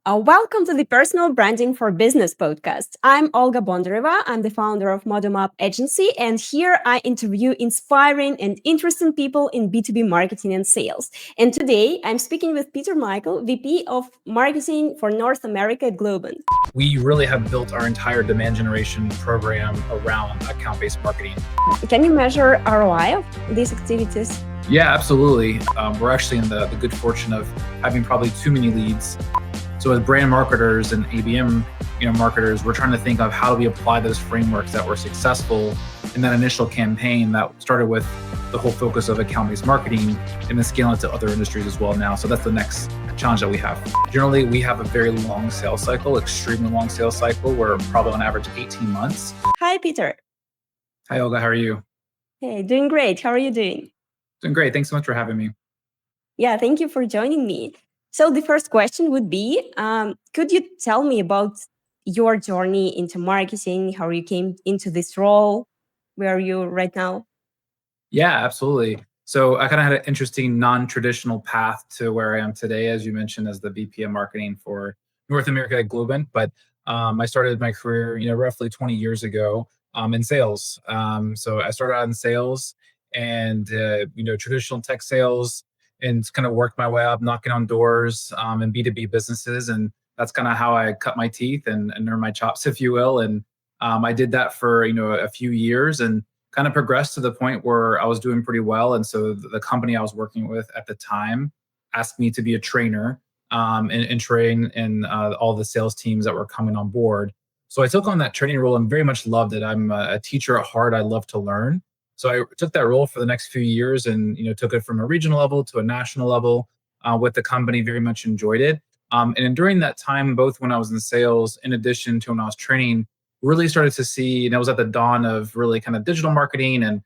Welcome to the Personal Branding for Business podcast. I'm Olga Bondareva. I'm the founder of ModomUp Agency, and here I interview inspiring and interesting people in B2B marketing and sales. And today I'm speaking with Peter Michael, VP of Marketing for North America at Globant. We really have built our entire demand generation program around account-based marketing. Can you measure ROI of these activities? Yeah, absolutely. We're actually in the good fortune of having probably too many leads. So as brand marketers and ABM marketers, we're trying to think of how do we apply those frameworks that were successful in that initial campaign that started with the whole focus of account-based marketing and then scaling it to other industries as well now. So that's the next challenge that we have. Generally, we have a very long sales cycle, extremely long sales cycle. We're probably on average 18 months. Hi, Peter. Hi, Olga. How are you? Hey, doing great. How are you doing? Doing great. Thanks so much for having me. Yeah, thank you for joining me. So the first question would be, could you tell me about your journey into marketing, how you came into this role? Where are you right now? Yeah, absolutely. So I kind of had an interesting non-traditional path to where I am today, as you mentioned, as the VP of marketing for North America at Globant. But I started my career, roughly 20 years ago in sales. So I started out in sales and, traditional tech sales and kind of worked my way up, knocking on doors in B2B businesses. And that's kind of how I cut my teeth and earned my chops, if you will. And I did that for, a few years and kind of progressed to the point where I was doing pretty well. And so the company I was working with at the time asked me to be a trainer and train in all the sales teams that were coming on board. So I took on that training role and very much loved it. I'm a teacher at heart. I love to learn. So I took that role for the next few years and took it from a regional level to a national level with the company. Very much enjoyed it. And during that time, both when I was in sales, in addition to when I was training, really started to see, and it was at the dawn of really kind of digital marketing and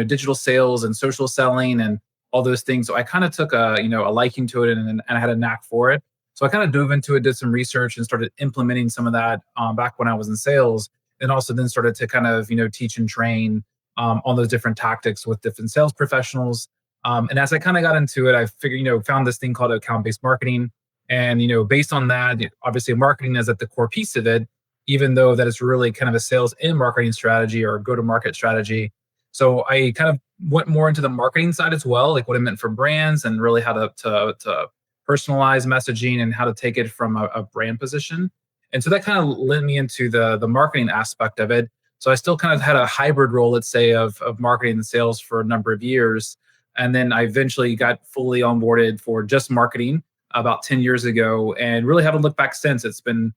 digital sales and social selling and all those things. So I kind of took a liking to it and I had a knack for it. So I kind of dove into it, did some research, and started implementing some of that back when I was in sales, and also then started to kind of teach and train on those different tactics with different sales professionals. And as I kind of got into it, I figured found this thing called account-based marketing, and based on that, obviously marketing is at the core piece of it, even though that it's really kind of a sales and marketing strategy or go-to-market strategy. So I kind of went more into the marketing side as well, like what it meant for brands and really how to personalize messaging and how to take it from a brand position. And so that kind of led me into the marketing aspect of it. So I still kind of had a hybrid role, let's say, of marketing and sales for a number of years. And then I eventually got fully onboarded for just marketing about 10 years ago and really haven't looked back since. It's been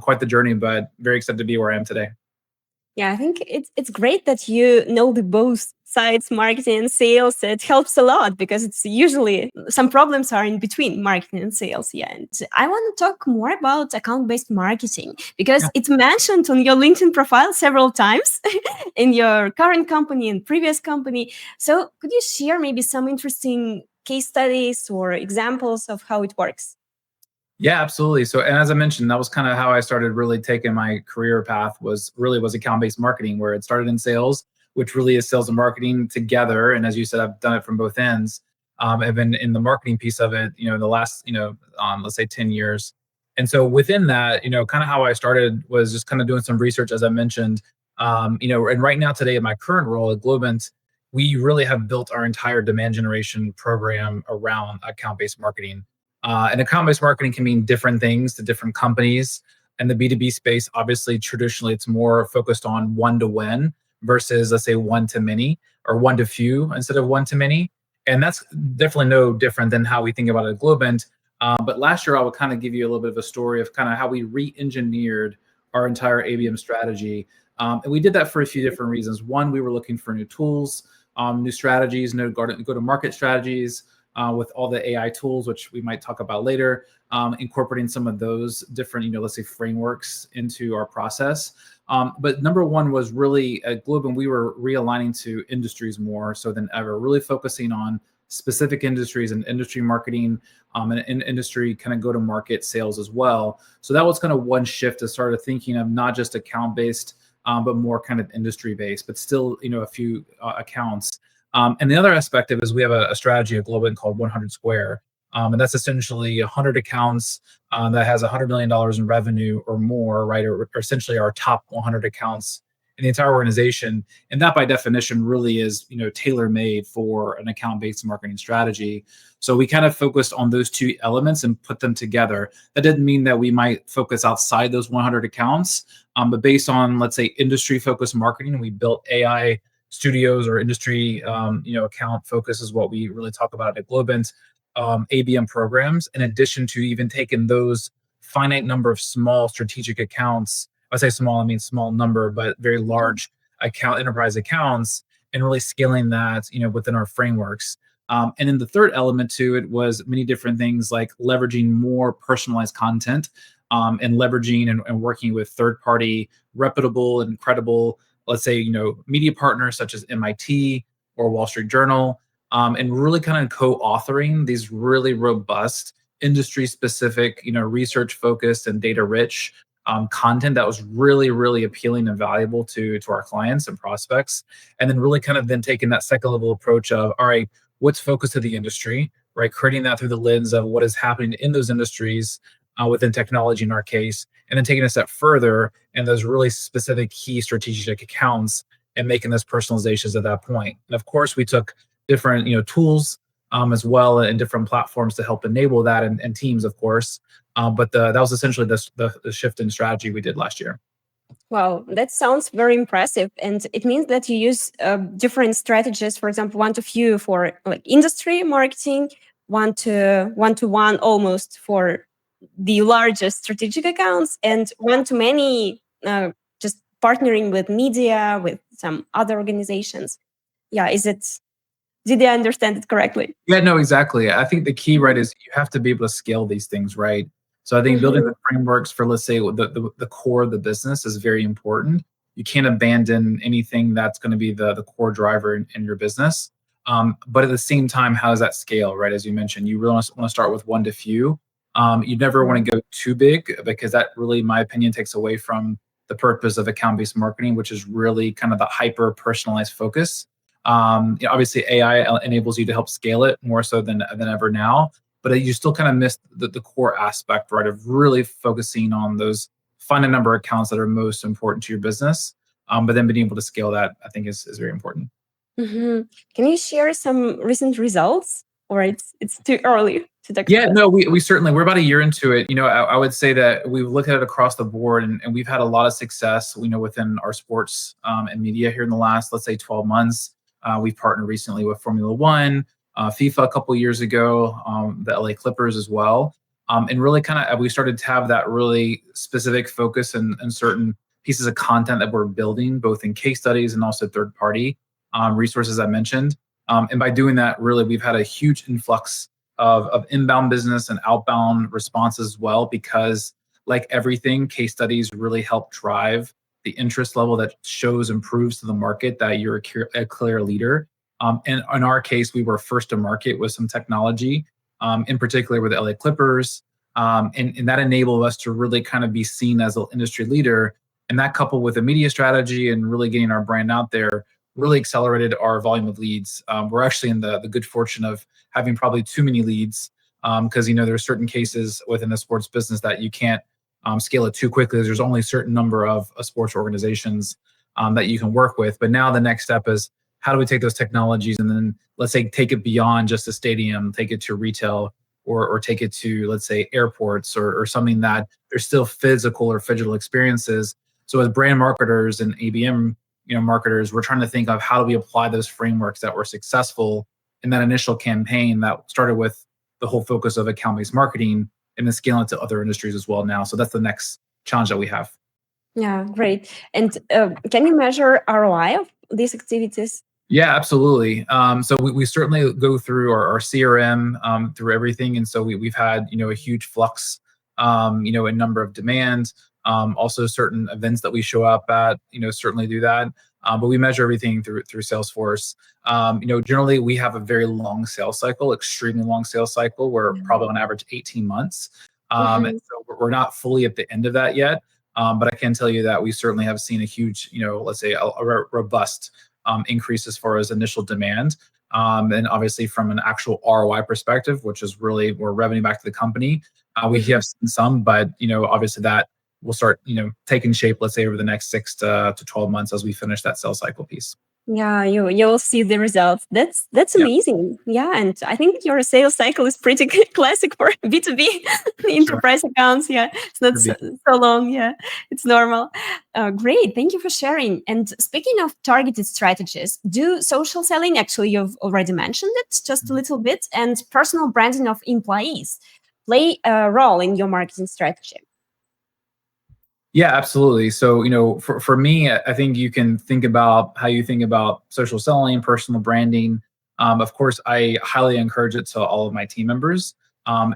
quite the journey, but very excited to be where I am today. Yeah, I think it's great that you know the both sides, marketing and sales. It helps a lot because it's usually some problems are in between marketing and sales. Yeah, and I want to talk more about account-based marketing because Yeah. it's mentioned on your LinkedIn profile several times in your current company and previous company. So could you share maybe some interesting case studies or examples of how it works? Yeah, absolutely. So, and as I mentioned, that was kind of how I started really taking my career path was account-based marketing, where it started in sales, which really is sales and marketing together. And as you said, I've done it from both ends. I've been in the marketing piece of it, the last, let's say 10 years. And so within that, kind of how I started was just kind of doing some research, as I mentioned, and right now today in my current role at Globant, we really have built our entire demand generation program around account-based marketing. And account-based marketing can mean different things to different companies. And the B2B space, obviously, traditionally, it's more focused on one-to-one versus, let's say, one-to-many or one-to-few instead of one-to-many. And that's definitely no different than how we think about it at Globant. But last year, I would kind of give you a little bit of a story of kind of how we re-engineered our entire ABM strategy. And we did that for a few different reasons. One, we were looking for new tools, new strategies, new go-to-market strategies, with all the AI tools, which we might talk about later, incorporating some of those different, let's say frameworks into our process. But number one was really at Globant, we were realigning to industries more so than ever, really focusing on specific industries and industry marketing and industry kind of go-to-market sales as well. So that was kind of one shift to start thinking of not just account-based, but more kind of industry-based, but still, a few accounts. And the other aspect of it is we have a strategy at Globant called 100 Square. And that's essentially 100 accounts that has $100 million in revenue or more, right? Or essentially our top 100 accounts in the entire organization. And that by definition really is, tailor made for an account based marketing strategy. So we kind of focused on those two elements and put them together. That didn't mean that we might focus outside those 100 accounts, but based on, let's say, industry focused marketing, we built AI studios or industry, account focus is what we really talk about at Globant, ABM programs, in addition to even taking those finite number of small strategic accounts. I say small, I mean small number, but very large enterprise accounts, and really scaling that, within our frameworks. And then the third element to it was many different things like leveraging more personalized content, and leveraging and working with third party reputable and credible, let's say, media partners such as MIT or Wall Street Journal, and really kind of co-authoring these really robust industry specific, research focused and data rich content that was really, really appealing and valuable to our clients and prospects. And then really kind of then taking that second level approach of, all right, what's focus to the industry, right? Creating that through the lens of what is happening in those industries, within technology in our case, and then taking a step further and those really specific key strategic accounts and making those personalizations at that point. And of course, we took different, tools, as well, and different platforms to help enable that, and teams, of course. But that was essentially the shift in strategy we did last year. Wow, that sounds very impressive. And it means that you use different strategies, for example, one to few for like industry marketing, one to one almost for the largest strategic accounts, and one to many, just partnering with media, with some other organizations. Yeah, did I understand it correctly? Yeah, no, exactly. I think the key, right, is you have to be able to scale these things, right? So I think building Mhm. the frameworks for, let's say, the core of the business is very important. You can't abandon anything that's going to be the core driver in your business. But at the same time, how does that scale, right? As you mentioned, you really want to start with one to few. You never want to go too big, because that really, in my opinion, takes away from the purpose of account-based marketing, which is really kind of the hyper personalized focus. Obviously, AI enables you to help scale it more so than ever now, but you still kind of miss the core aspect, right, of really focusing on those finite number of accounts that are most important to your business. But then being able to scale that, I think, is very important. Mhm. Can you share some recent results, or it's too early to talk Yeah, about no, we certainly, we're about a year into it. I would say that we've looked at it across the board, and we've had a lot of success, within our sports, and media here in the last, let's say, 12 months. We've partnered recently with Formula One, FIFA a couple years ago, the LA Clippers as well. And really kind of we started to have that really specific focus and certain pieces of content that we're building, both in case studies and also third party resources I mentioned. And by doing that, really, we've had a huge influx of inbound business and outbound responses as well, because like everything, case studies really help drive the interest level that shows and proves to the market that you're a clear leader. And in our case, we were first to market with some technology, in particular with the LA Clippers. And that enabled us to really kind of be seen as an industry leader. And that, coupled with a media strategy and really getting our brand out there, really accelerated our volume of leads. We're actually in the good fortune of having probably too many leads, because there are certain cases within the sports business that you can't scale it too quickly. There's only a certain number of sports organizations that you can work with. But now the next step is, how do we take those technologies and then, let's say, take it beyond just a stadium, take it to retail, or take it to, let's say, airports, or something that there's still physical or digital experiences. So as brand marketers and ABM, marketers, we're trying to think of how do we apply those frameworks that were successful in that initial campaign that started with the whole focus of account-based marketing, and then scaling it to other industries as well now. So that's the next challenge that we have. Yeah, great. And can you measure ROI of these activities? Yeah, absolutely. So we certainly go through our CRM, through everything, and so we've had a huge flux, a number of demands. Also, certain events that we show up at, certainly do that. But we measure everything through Salesforce. Generally we have a very long sales cycle, extremely long sales cycle. We're probably on average 18 months, and Mhm. so we're not fully at the end of that yet. But I can tell you that we certainly have seen a huge, let's say, a robust increase as far as initial demand. And obviously from an actual ROI perspective, which is really more revenue back to the company, we Mhm. have seen some, but obviously that will start taking shape, let's say over the next 6 to 12 months as we finish that sales cycle piece. Yeah, you'll see the results. That's Yeah, amazing. Yeah, and I think your sales cycle is pretty classic for B2B sure. enterprise accounts. Yeah, it's not Could be. so long. Yeah, it's normal. Great, thank you for sharing. And speaking of targeted strategies, do social selling, actually you've already mentioned it just a little bit, and personal branding of employees play a role in your marketing strategy? Yeah, absolutely. So, for me, I think you can think about how you think about social selling, personal branding. Of course, I highly encourage it to all of my team members.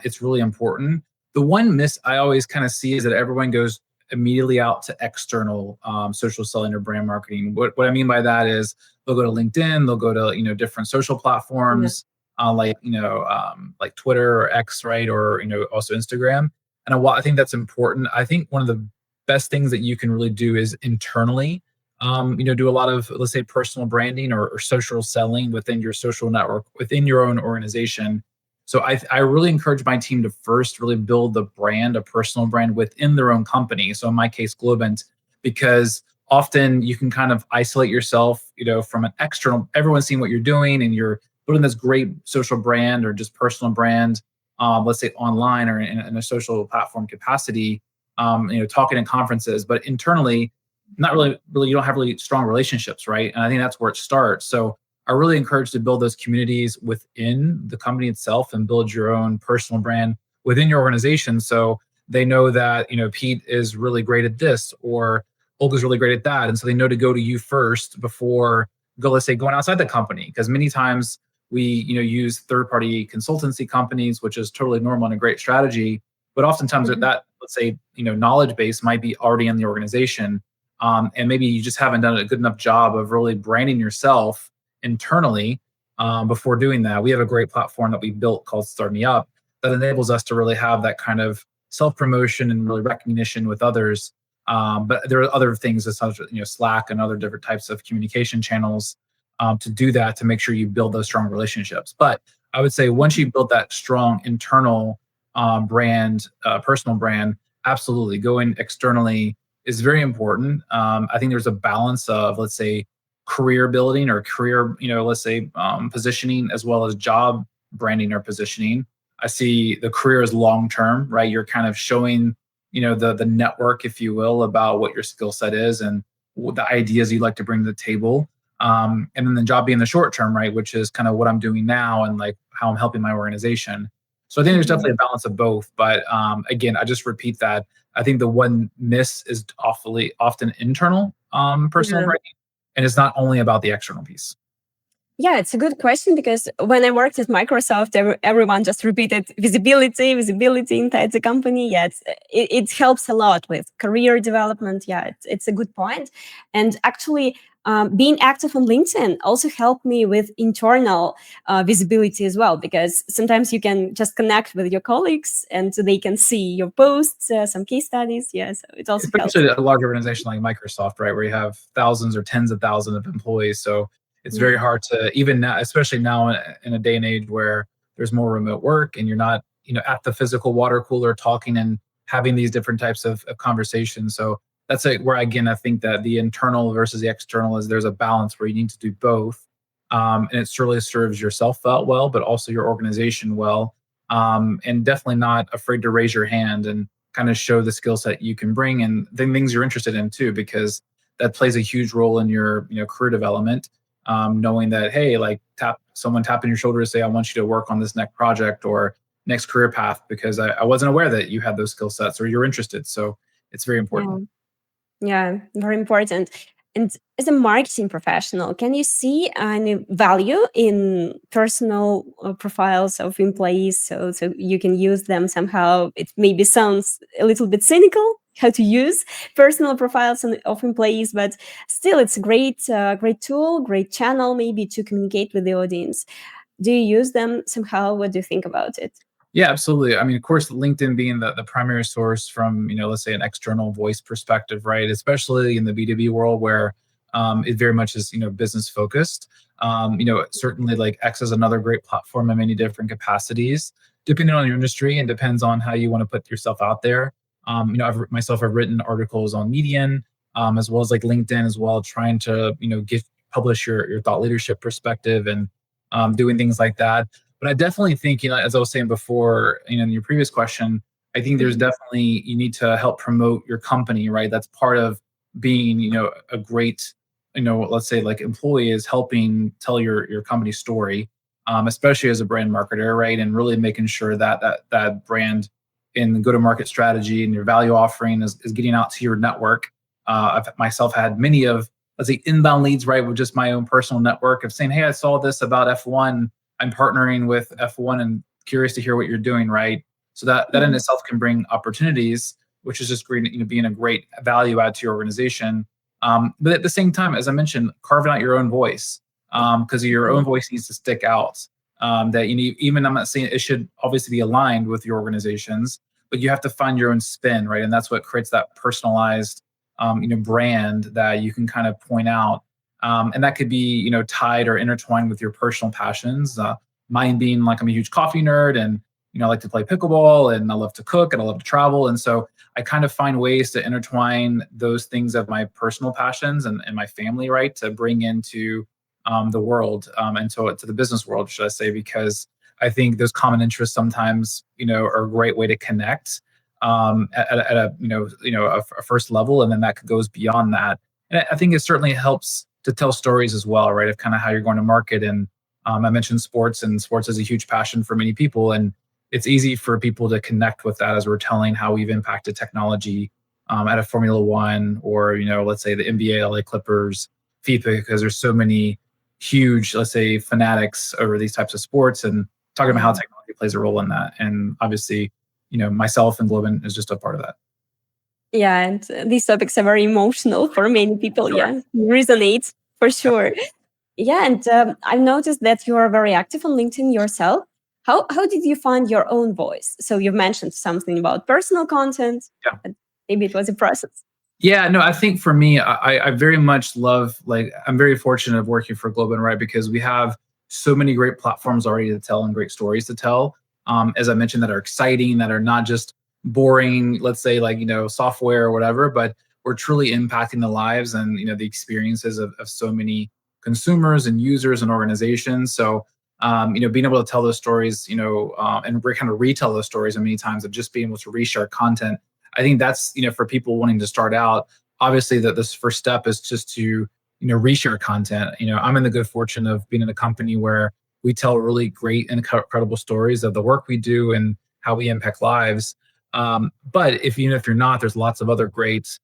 It's really important. The one miss I always kind of see is that everyone goes immediately out to external social selling or brand marketing. What I mean by that is they'll go to LinkedIn, they'll go to different social Yeah. platforms like Twitter or X, right, or also Instagram. And while I think that's important, I think one of the best things that you can really do is internally do a lot of, let's say, personal branding or social selling within your social network within your own organization. So I really encourage my team to first really build the brand, a personal brand within their own company, so in my case Globant, because often you can kind of isolate yourself from an external, everyone's seeing what you're doing and you're building this great social brand or just personal brand, let's say online or in a social platform capacity, talking in conferences, but internally, not really, you don't have really strong relationships, right? And I think that's where it starts. So I really encourage to build those communities within the company itself and build your own personal brand within your organization. So they know that, Pete is really great at this or Olga's really great at that. And so they know to go to you first before let's say going outside the company. Because many times we, use third party consultancy companies, which is totally normal and a great strategy, but oftentimes Mhm. that, let's say, knowledge base might be already in the organization, and maybe you just haven't done a good enough job of really branding yourself internally. Before doing that, we have a great platform that we built called Start Me Up that enables us to really have that kind of self promotion and really recognition with others. But there are other things such as Slack and other different types of communication channels to do that, to make sure you build those strong relationships. But I would say once you build that strong internal brand, personal brand, absolutely going externally is very important. I think there's a balance of, let's say, career building or career, let's say, positioning, as well as job branding or positioning. I see the career as long term, right? You're kind of showing, the network, if you will, about what your skill set is and the ideas you'd like to bring to the table. And then the job being the short term, right? Which is kind of what I'm doing now and like how I'm helping my organization. So I think there's Mhm. definitely a balance of both. But again, I just repeat that I think the one miss is awfully often internal personal Yeah. branding, and it's not only about the external piece. Yeah, it's a good question because when I worked at Microsoft, everyone just repeated visibility, visibility inside the company. Yeah, it helps a lot with career development. Yeah, it's a good point. And actually, being active on LinkedIn also helped me with internal visibility as well, because sometimes you can just connect with your colleagues and so they can see your posts, some case studies. Yeah, so it also helps. Especially a large organization like Microsoft, right, where you have thousands or tens of thousands of employees. So it's very Yeah. hard to, even now, especially now in a day and age where there's more remote work and you're not, at the physical water cooler talking and having these different types of conversations. So that's where, again, I think that the internal versus the external is there's a balance where you need to do both. And it certainly serves yourself well, but also your organization well. And definitely not afraid to raise your hand and kind of show the skill set you can bring and the things you're interested in too, because that plays a huge role in your career development. Knowing that, hey, like someone tapping your shoulder to say, I want you to work on this next project or next career path, because I wasn't aware that you had those skill sets or you're interested. So it's very important. Yeah. Yeah, very important. And as a marketing professional, can you see any value in personal profiles of employees, so you can use them somehow? It maybe sounds a little bit cynical how to use personal profiles of employees, but still, it's a great tool, great channel maybe to communicate with the audience. Do you use them somehow? What do you think about it? Yeah, absolutely. I mean, of course, LinkedIn being the primary source from, let's say an external voice perspective, right? Especially in the B2B world where it very much is, business focused. Certainly like X is another great platform in many different capacities, depending on your industry and depends on how you want to put yourself out there. I've written articles on Medium, as well as like LinkedIn as well, trying to, publish your thought leadership perspective and doing things like that. But I definitely think, as I was saying before, in your previous question, I think there's Mhm. definitely, you need to help promote your company, right? That's part of being, a great, let's say like employee, is helping tell your company story, especially as a brand marketer, right? And really making sure that that brand in the go-to-market strategy and your value offering is getting out to your network. I've myself had many of, let's say, inbound leads, right, with just my own personal network of saying, hey, I saw this about F1. I'm partnering with F1 and curious to hear what you're doing, right? So that in Mhm. itself can bring opportunities, which is just great, being a great value add to your organization. But at the same time, as I mentioned, carving out your own voice, because your own Mhm. voice needs to stick out. That you need, even I'm not saying it should obviously be aligned with your organizations, but you have to find your own spin, right? And that's what creates that personalized, brand that you can kind of point out. And that could be, tied or intertwined with your personal passions. Mine being like I'm a huge coffee nerd, and I like to play pickleball, and I love to cook, and I love to travel, and so I kind of find ways to intertwine those things of my personal passions and my family, right, to bring into the world, and to the business world, should I say? Because I think those common interests sometimes, are a great way to connect, at a, a first level, and then that goes beyond that. And I think it certainly helps to tell stories as well, right? Of kind of how you're going to market. And I mentioned sports, and sports is a huge passion for many people, and it's easy for people to connect with that as we're telling how we've impacted technology, at a Formula One, or let's say the NBA, LA Clippers, FIFA, because there's so many huge, let's say, fanatics over these types of sports, and talking about how Yeah. technology plays a role in that. And obviously, myself and Globin is just a part of that. Yeah, and these topics are very emotional for many people. Sure. Yeah, resonates for sure. Absolutely. Yeah, and I've noticed that you are very active on LinkedIn yourself. How did you find your own voice? So you've mentioned something about personal content, Yeah. but maybe it was a process. Yeah, no, I think for me, I very much love, like, I'm very fortunate of working for Globant, right? Because we have so many great platforms already to tell and great stories to tell. As I mentioned, that are exciting, that are not just boring, let's say, like, software or whatever, but we're truly impacting the lives and, the experiences of so many consumers and users and organizations. So, being able to tell those stories, and kind of retell those stories, and many times of just being able to reshare content. I think that's, for people wanting to start out, obviously that this first step is just to, reshare content. I'm in the good fortune of being in a company where we tell really great and incredible stories of the work we do and how we impact lives. But even if you're not, there's lots of other great,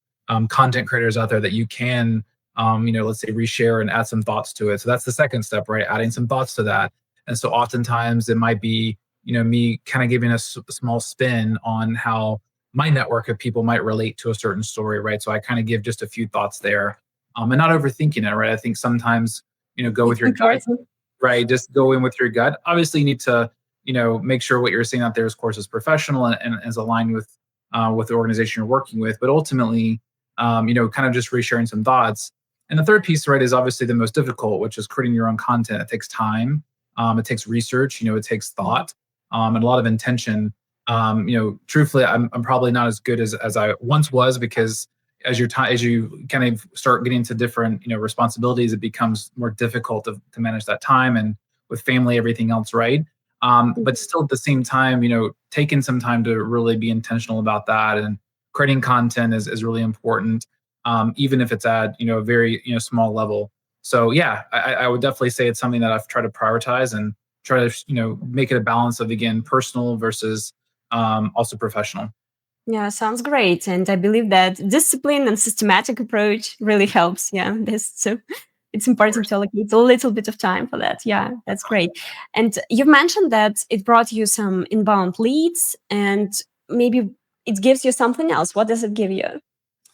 content creators out there that you can, let's say, reshare and add some thoughts to it. So that's the second step, right? Adding some thoughts to that. And so oftentimes it might be, me kind of giving a small spin on how my network of people might relate to a certain story, right? So I kind of give just a few thoughts there, and not overthinking it, right? I think sometimes, go with It's your gut, important. right? Just go in with your gut. Obviously, you need to, make sure what you're saying out there, of course, is professional and is aligned with the organization you're working with. But ultimately, kind of just resharing some thoughts. And the third piece, right, is obviously the most difficult, which is creating your own content. It takes time, it takes research, it takes thought, and a lot of intention. Truthfully, I'm probably not as good as I once was, because as you kind of start getting to different, responsibilities, it becomes more difficult to manage that time, and with family, everything else, right? But still at the same time, taking some time to really be intentional about that, and creating content is really important, even if it's at, a very, small level. So yeah, I would definitely say it's something that I've tried to prioritize and try to, make it a balance of, again, personal versus, also professional. Yeah, sounds great. And I believe that discipline and systematic approach really helps. Yeah, this so it's Of important course. to allocate a little bit of time for that. Yeah, that's great. And you've mentioned that it brought you some inbound leads, and maybe it gives you something else. What does it give you?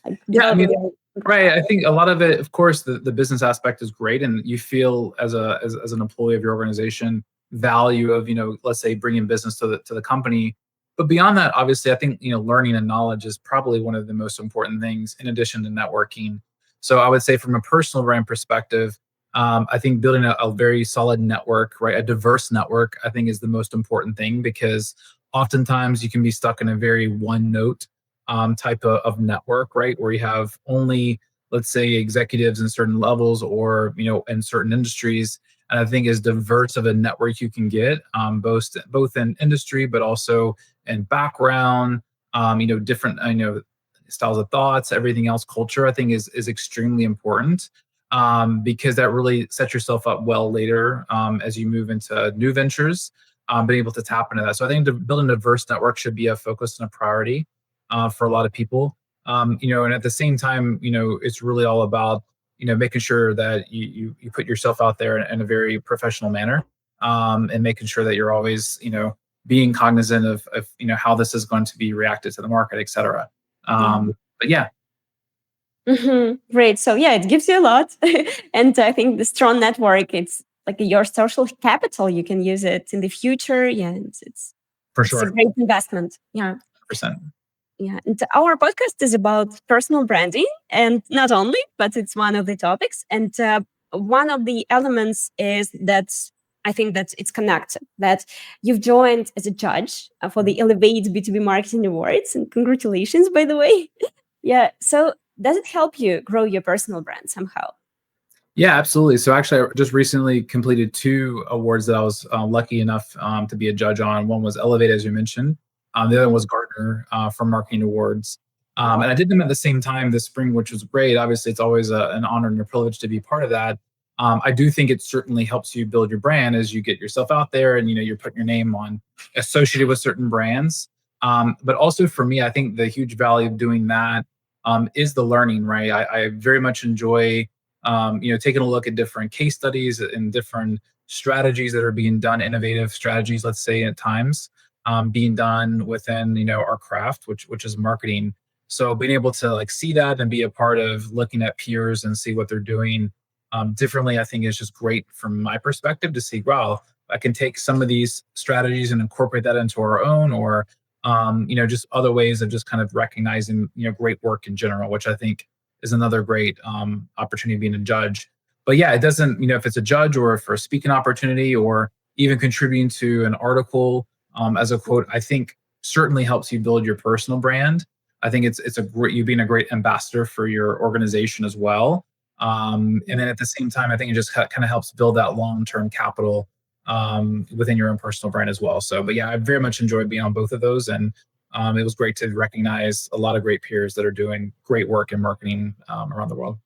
Like Yeah, I developing mean, your right. I profile. think a lot of it, of course, the business aspect is great, and you feel as an employee of your organization value of, let's say, bringing business to the company. But beyond that, obviously, I think, learning and knowledge is probably one of the most important things, in addition to networking. So I would say from a personal brand perspective, I think building a very solid network, right, a diverse network, I think is the most important thing, because oftentimes you can be stuck in a very one note type of network, right, where you have only, let's say, executives in certain levels, or in certain industries. And I think as diverse of a network you can get, both in industry, but also in background, different styles of thoughts, everything else, culture, I think is extremely important, because that really sets yourself up well later, as you move into new ventures, being able to tap into that. So I think building a diverse network should be a focus and a priority for a lot of people. And at the same time, it's really all about making sure that you put yourself out there in a very professional manner, and making sure that you're always being cognizant of how this is going to be reacted to the market, et cetera. Yeah. But yeah, Great. So yeah, it gives you a lot, and I think the strong network, it's like your social capital. You can use it in the future. Yeah, for it's a sure, great investment. Yeah. 100%. Yeah, and our podcast is about personal branding, and not only, but it's one of the topics. And one of the elements is that I think that it's connected. That you've joined as a judge for the Elevate B2B Marketing Awards, and congratulations, by the way. Yeah. So does it help you grow your personal brand somehow? Yeah, absolutely. So actually, I just recently completed two awards that I was lucky enough to be a judge on. One was Elevate, as you mentioned. The other Mhm. was Gartner for Marketing Awards. Wow. And I did them at the same time this spring, which was great. Obviously, it's always an honor and a privilege to be part of that. I do think it certainly helps you build your brand as you get yourself out there, and you're putting your name on, associated with certain brands. But also for me, I think the huge value of doing that is the learning. Right, I very much enjoy taking a look at different case studies and different strategies that are being done, innovative strategies, let's say at times, being done within our craft, which is marketing. So being able to like see that and be a part of looking at peers and see what they're doing differently, I think is just great from my perspective to see, wow, I can take some of these strategies and incorporate that into our own, or just other ways of just kind of recognizing great work in general, which I think is another great opportunity being a judge. But yeah, it doesn't, if it's a judge or for a speaking opportunity or even contributing to an article as a quote, I think certainly helps you build your personal brand. I think it's a great, you being a great ambassador for your organization as well. And then at the same time, I think it just kind of helps build that long-term capital within your own personal brand as well. So, but yeah, I very much enjoyed being on both of those, and it was great to recognize a lot of great peers that are doing great work in marketing around the world.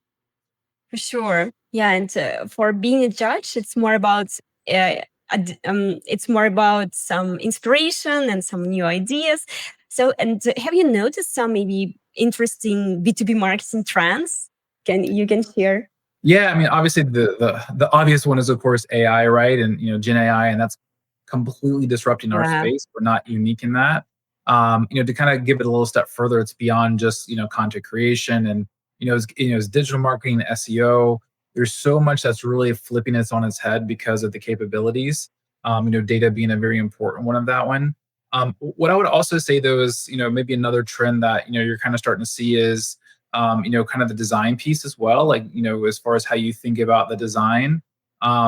For sure. Yeah, and for being a judge, it's more about it's more about some inspiration and some new ideas. So, and have you noticed some maybe interesting B2B marketing trends? Can you can share? Yeah, I mean, obviously the obvious one is of course AI, right? And Gen AI, and that's completely disrupting our Yeah. space. We're not unique in that. To kind of give it a little step further, it's beyond just content creation and it's digital marketing, SEO. There's so much that's really flipping us on its head because of the capabilities. Data being a very important one of that one. What I would also say though is maybe another trend that you're kind of starting to see is kind of the design piece as well, like, as far as how you think about the design,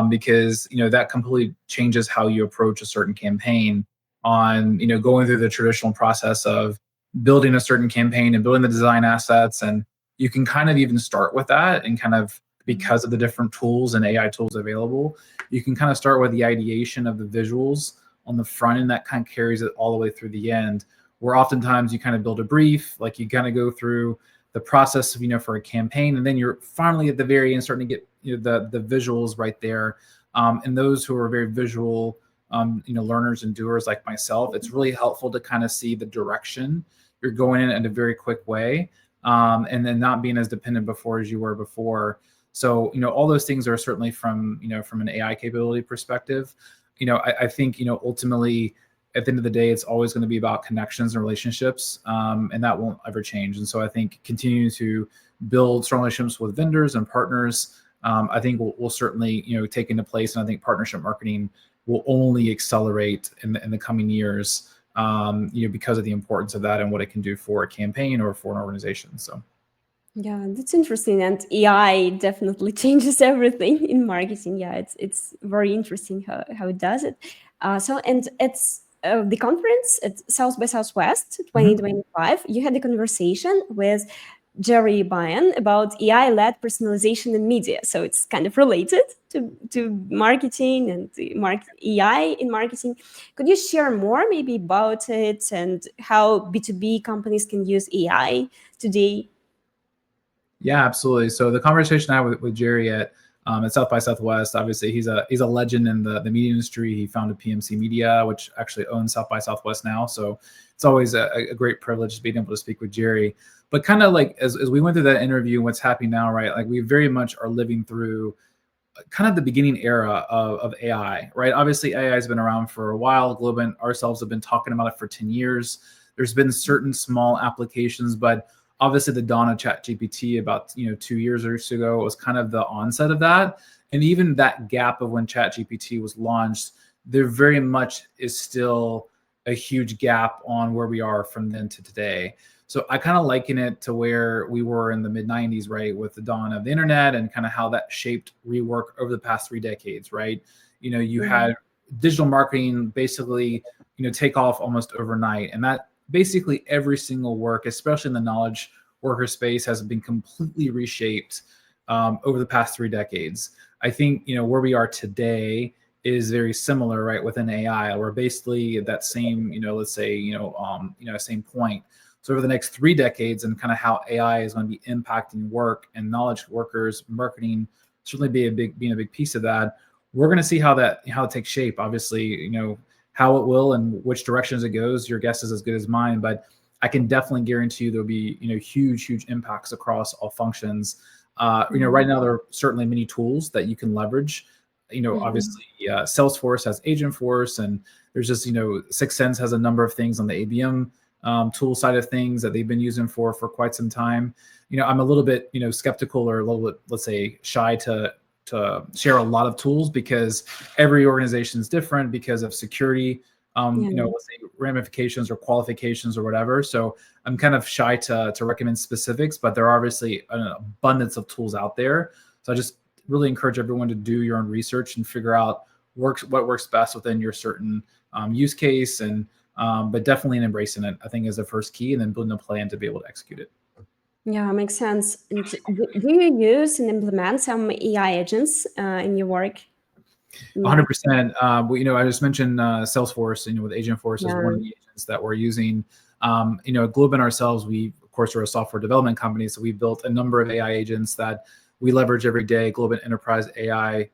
because, that completely changes how you approach a certain campaign on, going through the traditional process of building a certain campaign and building the design assets. And you can kind of even start with that and kind of, because of the different tools and AI tools available, you can kind of start with the ideation of the visuals on the front end that kind of carries it all the way through the end. Where oftentimes you kind of build a brief, like you kind of go through the process of for a campaign, and then you're finally at the very end starting to get the visuals right there. And those who are very visual learners and doers like myself, it's really helpful to kind of see the direction you're going in a very quick way, and then not being as dependent before as you were before. So all those things are certainly from an AI capability perspective. I think ultimately at the end of the day, it's always going to be about connections and relationships, and that won't ever change. And so I think continuing to build strong relationships with vendors and partners, I think will certainly take into place. And I think partnership marketing will only accelerate in the coming years, because of the importance of that and what it can do for a campaign or for an organization. So. Yeah, that's interesting. And AI definitely changes everything in marketing. Yeah, it's very interesting how it does it. So and it's the conference at South by Southwest Mhm. 2025. You had a conversation with Jerry Bryan about AI-led personalization in media. So it's kind of related to marketing and the AI in marketing. Could you share more maybe about it and how B2B companies can use AI today? Yeah, absolutely. So the conversation I had with Jerry at South by Southwest, obviously he's a legend in the media industry. He founded PMC Media, which actually owns South by Southwest now. So it's always a great privilege being able to speak with Jerry. But kind of like as we went through that interview and what's happening now, right? Like we very much are living through kind of the beginning era of AI, right? Obviously, AI has been around for a while. Globant ourselves have been talking about it for 10 years. There's been certain small applications, but obviously the dawn of ChatGPT about 2 years or so ago was kind of the onset of that. And even that gap of when ChatGPT was launched, there very much is still a huge gap on where we are from then to today. So I kind of liken it to where we were in the mid 90s, right, with the dawn of the internet and kind of how that shaped rework over the past 3 decades, right? You Yeah. had digital marketing basically, take off almost overnight. And that basically every single work, especially in the knowledge worker space, has been completely reshaped over the past 3 decades. I think, where we are today is very similar, right, within AI. We're basically at that same, let's say, same point. So over the next 3 decades and kind of how AI is going to be impacting work and knowledge workers, marketing certainly being a big piece of that. We're going to see how it takes shape. Obviously, how it will and which directions it goes. Your guess is as good as mine, but I can definitely guarantee you there'll be huge impacts across all functions. Right now there are certainly many tools that you can leverage. Mhm. Obviously, Salesforce has Agentforce, and there's just Sixth Sense has a number of things on the ABM tool side of things that they've been using for quite some time. I'm a little bit skeptical or a little bit, let's say, shy to share a lot of tools because every organization is different because of security, Yeah. let's say ramifications or qualifications or whatever. So I'm kind of shy to recommend specifics, but there are obviously an abundance of tools out there. So I just really encourage everyone to do your own research and figure out what works best within your certain use case, and but definitely embracing it, I think, is the first key, and then building a plan to be able to execute it. Yeah, makes sense. And do you use and implement some AI agents in your work in marketing? 100%. I just mentioned Salesforce. With Agentforce is one Yeah. of the agents that we're using. At Globant ourselves, we of course are a software development company, so we built a number of AI agents that we leverage every day. Globant Enterprise AI,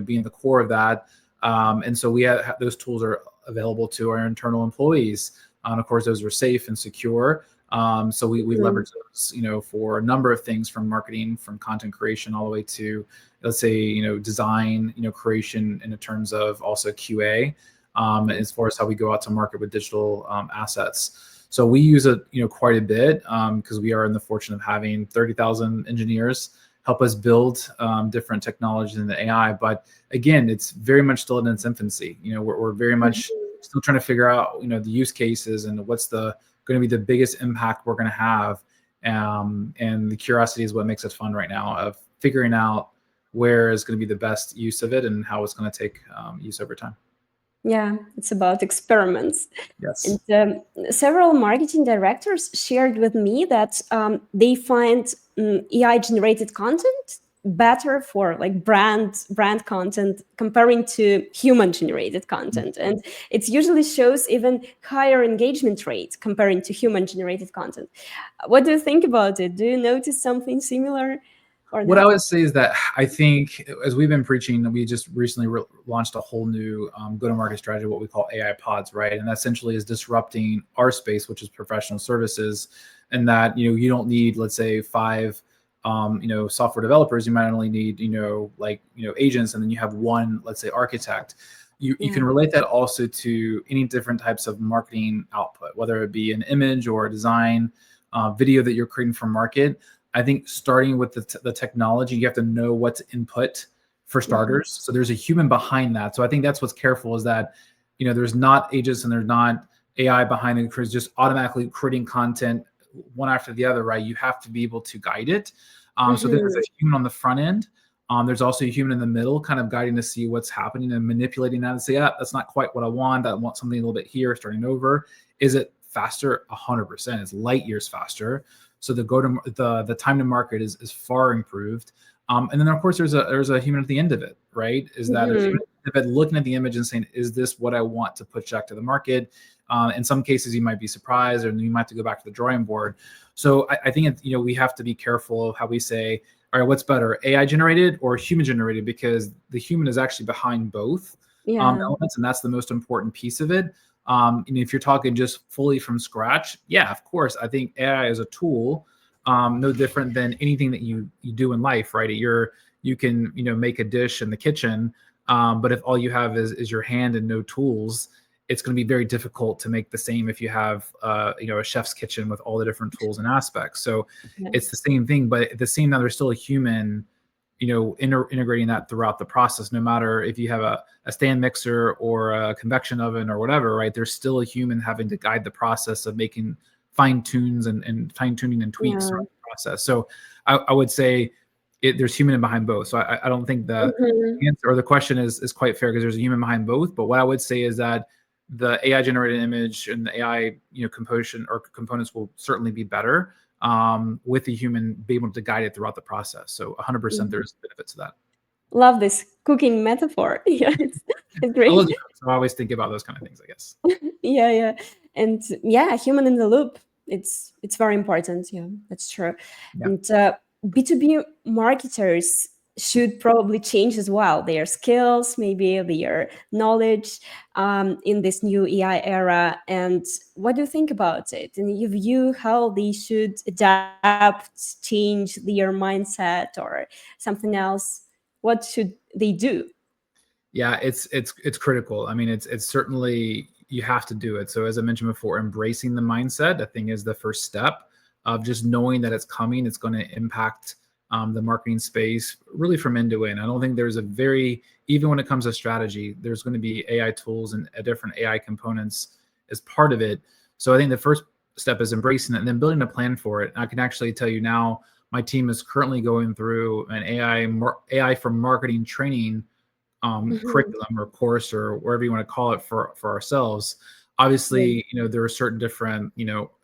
being the core of that, and so we have those tools are available to our internal employees. And of course, those are safe and secure. So we Mhm. leverage those, for a number of things, from marketing, from content creation, all the way to, let's say, design, creation, in terms of also QA, as far as how we go out to market with digital assets. So we use it, quite a bit, because we are in the fortune of having 30,000 engineers help us build different technologies in the AI. But again, it's very much still in its infancy. We're very much Mhm. still trying to figure out, the use cases and what's the going to be the biggest impact we're going to have. And the curiosity is what makes it fun right now, of figuring out where is going to be the best use of it and how it's going to take use over time. Yeah, it's about experiments. And Yes. several marketing directors shared with me that they find AI generated content better for like brand content comparing to human generated content, and it usually shows even higher engagement rate comparing to human generated content. What do you think about it? Do you notice something similar or What I not? would say is that I think, as we've been preaching, we just recently launched a whole new go-to-market strategy, what we call AI pods, right? And that essentially is disrupting our space, which is professional services, and that you don't need, let's say, five software developers. You might only need agents, and then you have one, let's say, architect. You Yeah. can relate that also to any different types of marketing output, whether it be an image or a design, video that you're creating for market. I think starting with the technology, you have to know what to input for Mhm. starters. So there's a human behind that. So I think that's what's careful, is that there's not agents and there's not AI behind it, just automatically creating content one after the other, right? You have to be able to guide it. So there's a Hmm. human on the front end. There's also a human in the middle, kind of guiding to see what's happening and manipulating that and say, yeah, that's not quite what I want. I want something a little bit here, starting over. Is it faster? 100%. It's light years faster. So the time to market is far improved. And then of course there's a human at the end of it, right? Is that there's a human Hmm. at the end of it looking at the image and saying, is this what I want to push back to the market? In some cases, you might be surprised, or you might have to go back to the drawing board. So I think we have to be careful of how we say, all right, what's better, AI generated or human generated? Because the human is actually behind both Yeah. elements, and that's the most important piece of it. And if you're talking just fully from scratch, yeah, of course, I think AI is a tool, no different than anything that you do in life, right? You can make a dish in the kitchen, but if all you have is your hand and no tools, it's going to be very difficult to make the same if you have a chef's kitchen with all the different tools and aspects. So it's the Yes. same thing, but at the same time, there's still a human integrating that throughout the process. No matter if you have a stand mixer or a convection oven or whatever, right? There's still a human having to guide the process of making fine tunes and fine tuning and tweaks Yeah. throughout the process. So I would say there's human behind both. So I don't think the Hmm. answer or the question is quite fair, because there's a human behind both. But what I would say is that the AI generated image and the AI composition or components will certainly be better, with the human being able to guide it throughout the process. So 100% there's benefits to that. Love this cooking metaphor. Yeah, it's I love great. to cook, so I always think about those kind of things, I guess. Yeah, yeah. And yeah, human in the loop. It's very important. Yeah, that's true. Yeah. And B2B marketers should probably change as well their skills, maybe their knowledge in this new AI era. And what do you think about it? And you view how they should adapt, change their mindset, or something else? What should they do? Yeah, it's critical. I mean, it's certainly, you have to do it. So as I mentioned before, embracing the mindset, I think, is the first step of just knowing that it's coming. It's going to impact the marketing space really from end to end. I don't think there's a very, even when it comes to strategy, there's going to be AI tools and different AI components as part of it. So I think the first step is embracing it and then building a plan for it. I can actually tell you now, my team is currently going through an AI for marketing training Mhm. curriculum or course or whatever you want to call it for ourselves. Yeah. Obviously, there are certain different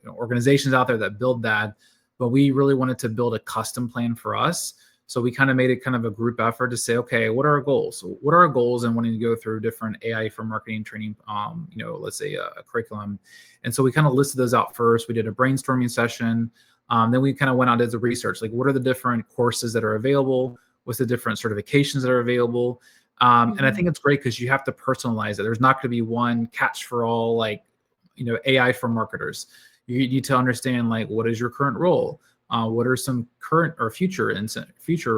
organizations out there that build that, but we really wanted to build a custom plan for us. So we kind of made it kind of a group effort to say, okay, what are our goals? So what are our goals, and wanting to go through different AI for marketing training, let's say a curriculum. And so we kind of listed those out first. We did a brainstorming session. Then we kind of went out as a research, like what are the different courses that are available? What's the different certifications that are available? And I Mhm. think it's great because you have to personalize it. There's not going to be one catch for all, like, AI for marketers. You need to understand, like, what is your current role? What are some current or future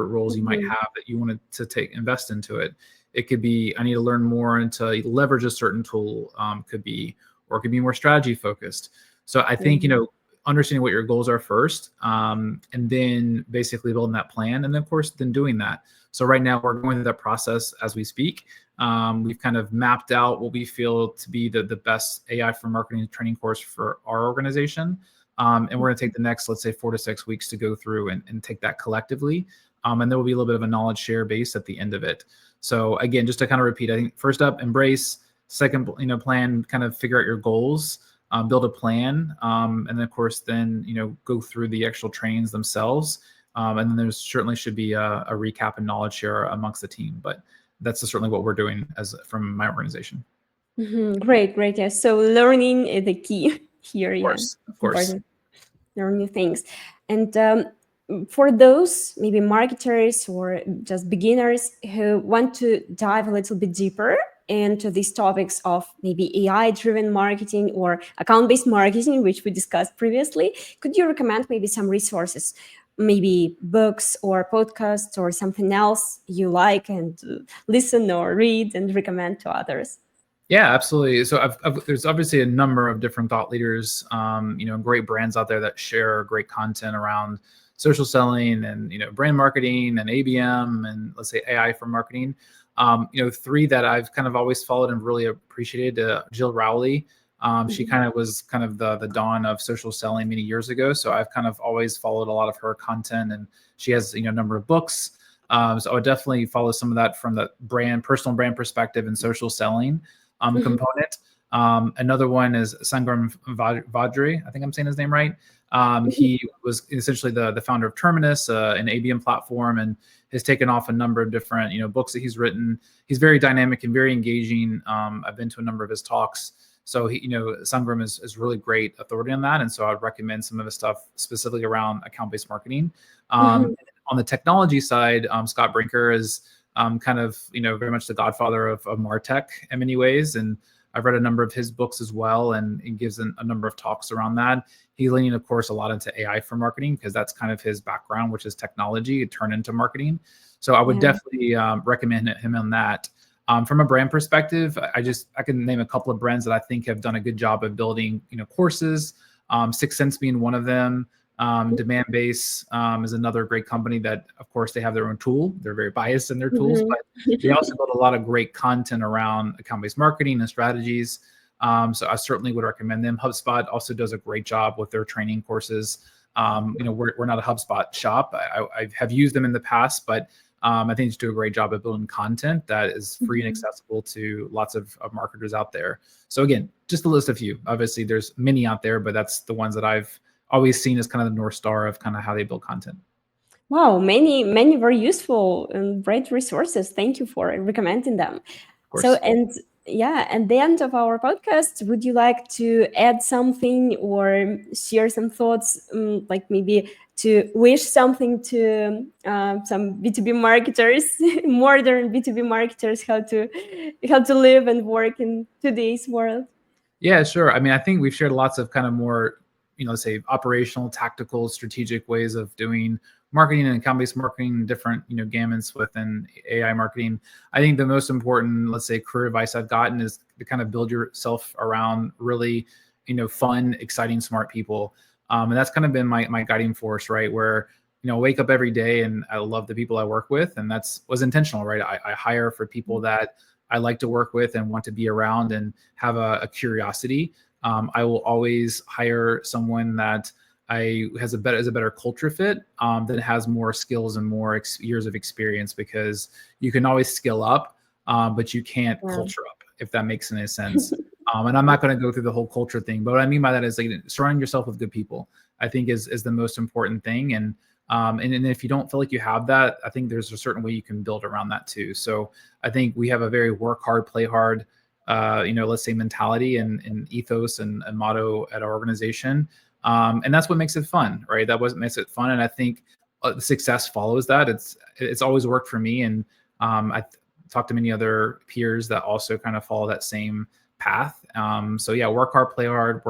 roles you might Mhm. have that you wanted to invest into it? It could be, I need to learn more and to leverage a certain tool. Could be, or it could be more strategy focused. So I think, Yeah. understanding what your goals are first, and then basically building that plan, and then of course then doing that. So right now we're going through that process as we speak. We've kind of mapped out what we feel to be the best AI for marketing training course for our organization. And we're going to take the next, let's say, 4 to 6 weeks to go through and take that collectively. And there will be a little bit of a knowledge share base at the end of it. So again, just to kind of repeat, I think first up, embrace. Second, plan, kind of figure out your goals, build a plan, and then of course then go through the actual trainings themselves. And then there's certainly should be a recap and knowledge share amongst the team. But that's certainly what we're doing as from my organization. Mhm. Great, great. Yes. So learning is the key here. Of Yeah, course, of course. important. Learn new things. And for those maybe marketers or just beginners who want to dive a little bit deeper into these topics of maybe AI driven marketing or account based marketing, which we discussed previously, could you recommend maybe some resources? Maybe books or podcasts or something else you like and listen or read and recommend to others. Yeah, absolutely. So there's obviously a number of different thought leaders, great brands out there that share great content around social selling and brand marketing and ABM and, let's say, AI for marketing. Three that I've kind of always followed and really appreciated: Jill Rowley. She Mhm. kind of was kind of the dawn of social selling many years ago. So I've kind of always followed a lot of her content, and she has a number of books. So I would definitely follow some of that from the personal brand perspective and social selling Mhm. component. Another one is Sangram Vadri. I think I'm saying his name right. Mhm. He was essentially the founder of Terminus, an ABM platform, and has taken off a number of different books that he's written. He's very dynamic and very engaging. I've been to a number of his talks. So Sangram is really great authority on that, and so I'd recommend some of his stuff specifically around account-based marketing. Mhm. On the technology side, Scott Brinker is kind of very much the godfather of Martech in many ways, and I've read a number of his books as well, and he gives a number of talks around that. He's leaning, of course, a lot into AI for marketing because that's kind of his background, which is technology turned into marketing. So I would Yeah. definitely recommend him on that. From a brand perspective, I can name a couple of brands that I think have done a good job of building courses. Six Sense being one of them. Demand Base is another great company that, of course, they have their own tool. They're very biased in their tools, Mhm. but they also build a lot of great content around account-based marketing and strategies. So I certainly would recommend them. HubSpot also does a great job with their training courses. We're not a HubSpot shop. I have used them in the past, but I think they do a great job of building content that is free and Mhm. accessible to lots of marketers out there. So again, just to list a few. Obviously, there's many out there, but that's the ones that I've always seen as kind of the North Star of kind of how they build content. Wow, many very useful and great resources. Thank you for recommending them. Of So, course. and yeah, at the end of our podcast, would you like to add something or share some thoughts, like maybe to wish something to some B2B marketers, modern B2B marketers, how to live and work in today's world? Yeah, sure. I mean, I think we've shared lots of kind of more, let's say operational, tactical, strategic ways of doing marketing and account-based marketing, different, gamuts within AI marketing. I think the most important, let's say, career advice I've gotten is to kind of build yourself around really, fun, exciting, smart people. And that's kind of been my guiding force, right? Where, wake up every day and I love the people I work with. And that's was intentional, right? I hire for people that I like to work with and want to be around and have a curiosity. I will always hire someone that I has a better culture fit, that has more skills and more years of experience, because you can always skill up, but you can't Yeah. culture up, if that makes any sense. And I'm not going to go through the whole culture thing, but what I mean by that is like surrounding yourself with good people. I think is the most important thing, and if you don't feel like you have that, I think there's a certain way you can build around that too. So I think we have a very work hard, play hard, let's say mentality and ethos and motto at our organization. And that's what makes it fun, right? That what makes it fun. And I think success follows that. It's always worked for me. And I talked to many other peers that also kind of follow that same path. So yeah, work hard, play hard,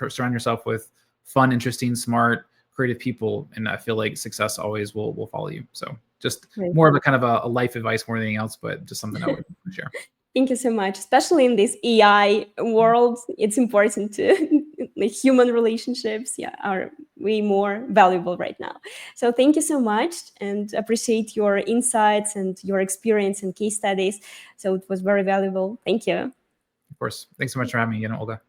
surround yourself with fun, interesting, smart, creative people. And I feel like success always will follow you. So just more of a kind of a life advice more than anything else, but just something I would share. Thank you so much. Especially in this AI world, it's important to the human relationships, yeah, are way more valuable right now. So thank you so much and appreciate your insights and your experience and case studies. So it was very valuable. Thank you. Of course. Thanks so much for having me again, Olga.